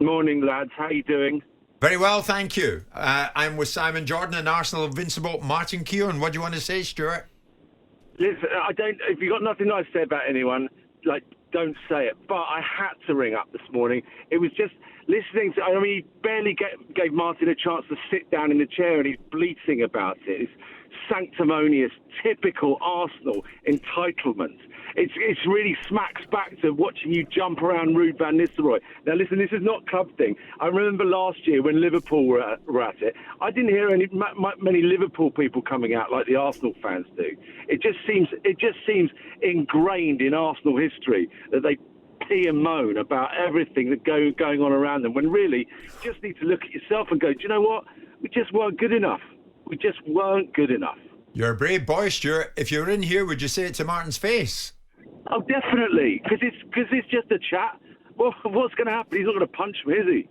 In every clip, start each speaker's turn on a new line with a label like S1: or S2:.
S1: Morning, lads. How you doing?
S2: Very well, thank you. I'm with Simon Jordan and Arsenal Invincible Martin Keown. What do you want to say, Stuart?
S1: Listen, if you got nothing nice to say about anyone, don't say it. But I had to ring up this morning. It was just listening to. He barely gave Martin a chance to sit down in the chair, and he's bleating about it. It's sanctimonious, typical Arsenal entitlement. It's really smacks back to watching you jump around Ruud van Nistelrooy. Now listen, this is not club thing. I remember last year when Liverpool were at it, I didn't hear many Liverpool people coming out like the Arsenal fans do. It just seems ingrained in Arsenal history that they pee and moan about everything that's going on around them, when really you just need to look at yourself and go, do you know what? We just weren't good enough. We just weren't good enough.
S2: You're a brave boy, Stuart. If you were in here, would you say it to Martin's face?
S1: Oh, definitely, because it's just a chat. Well, what's going to happen? He's not going to punch me, is he?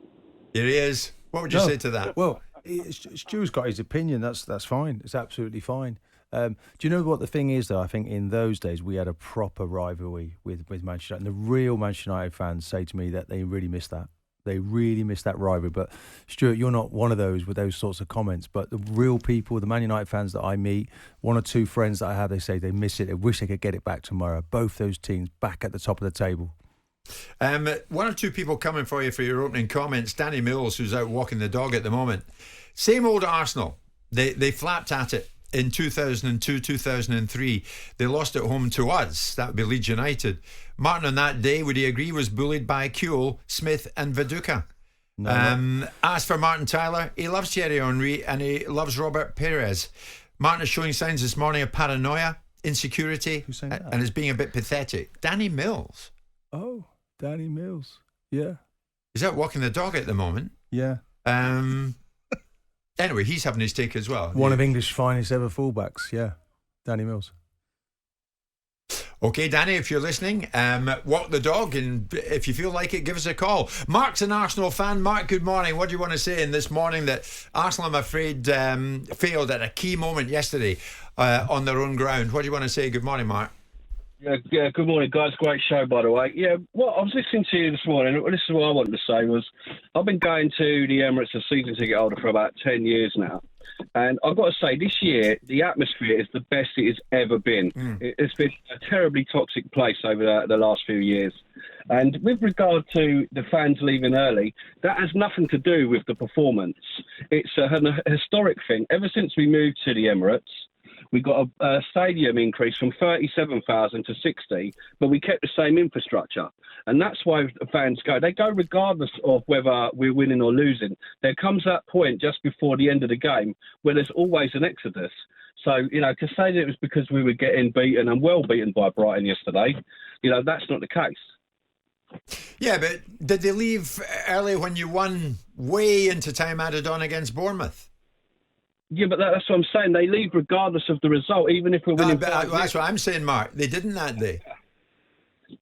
S2: Here he is. What would you say to that?
S3: Well, Stu's got his opinion. That's fine. It's absolutely fine. Do you know what the thing is, though? I think in those days we had a proper rivalry with Manchester United. And the real Manchester United fans say to me that they really miss that. They really miss that rivalry. But Stuart, you're not one of those with those sorts of comments. But the real people, the Man United fans that I meet, one or two friends that I have, they say they miss it. They wish they could get it back tomorrow. Both those teams back at the top of the table.
S2: One or two people coming for you for your opening comments. Danny Mills, who's out walking the dog at the moment. Same old Arsenal. They flapped at it in 2002, 2003. They lost at home to us. That would be Leeds United. Martin on that day, would he agree, was bullied by Kewell, Smith and Viduka. No. As for Martin Tyler, he loves Thierry Henry and he loves Robert Perez. Martin is showing signs this morning of paranoia, insecurity, and is being a bit pathetic. Danny Mills.
S3: Oh, Danny Mills. Yeah.
S2: He's out walking the dog at the moment.
S3: Yeah.
S2: Anyway, he's having his take as well.
S3: One of English's finest ever fullbacks. Yeah. Danny Mills.
S2: Okay, Danny, if you're listening, walk the dog, and if you feel like it, give us a call. Mark's an Arsenal fan. Mark, good morning. What do you want to say in this morning that Arsenal, I'm afraid, failed at a key moment yesterday on their own ground? What do you want to say? Good morning, Mark.
S4: Yeah, good morning, guys. Great show, by the way. Yeah, well, I was listening to you this morning. This is what I wanted to say was I've been going to the Emirates as season ticket holder for about 10 years now. And I've got to say, this year, the atmosphere is the best it has ever been. It's been a terribly toxic place over the last few years. And with regard to the fans leaving early, that has nothing to do with the performance. It's a historic thing. Ever since we moved to the Emirates, we got a stadium increase from 37,000 to 60, but we kept the same infrastructure. And that's why the fans go. They go regardless of whether we're winning or losing. There comes that point just before the end of the game where there's always an exodus. So, to say that it was because we were getting beaten and well beaten by Brighton yesterday, that's not the case.
S2: Yeah, but did they leave early when you won way into time added on against Bournemouth?
S4: Yeah, but that's what I'm saying. They leave regardless of the result, even if we're winning.
S2: That's what I'm saying, Mark. They didn't that day.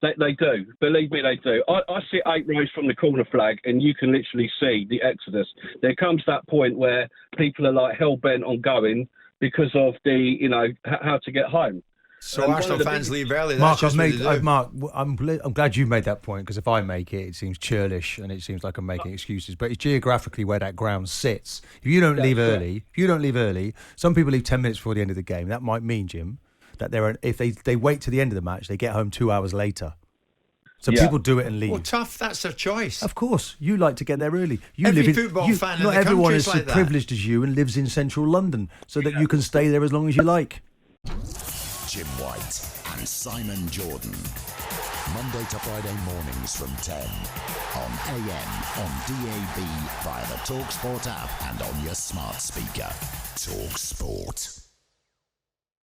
S4: They do. Believe me, they do. I sit 8 rows from the corner flag, and you can literally see the exodus. There comes that point where people are like hell-bent on going because of the, how to get home.
S2: So Arsenal fans leave early.
S3: Mark, I'm glad you made that point, because if I make it, it seems churlish and it seems like I'm making excuses. But it's geographically where that ground sits. If you don't leave early, some people leave 10 minutes before the end of the game. That might mean, Jim, that if they wait to the end of the match, they get home 2 hours later. So people do it and leave.
S2: Well, tough. That's their choice.
S3: Of course, you like to get there early.
S2: Every football fan in the country is like that. Not everyone is as
S3: privileged as you and lives in central London, so that you can stay there as long as you like.
S5: Jim White and Simon Jordan. Monday to Friday mornings from 10 on AM, on DAB, via the talkSPORT app and on your smart speaker. talkSPORT.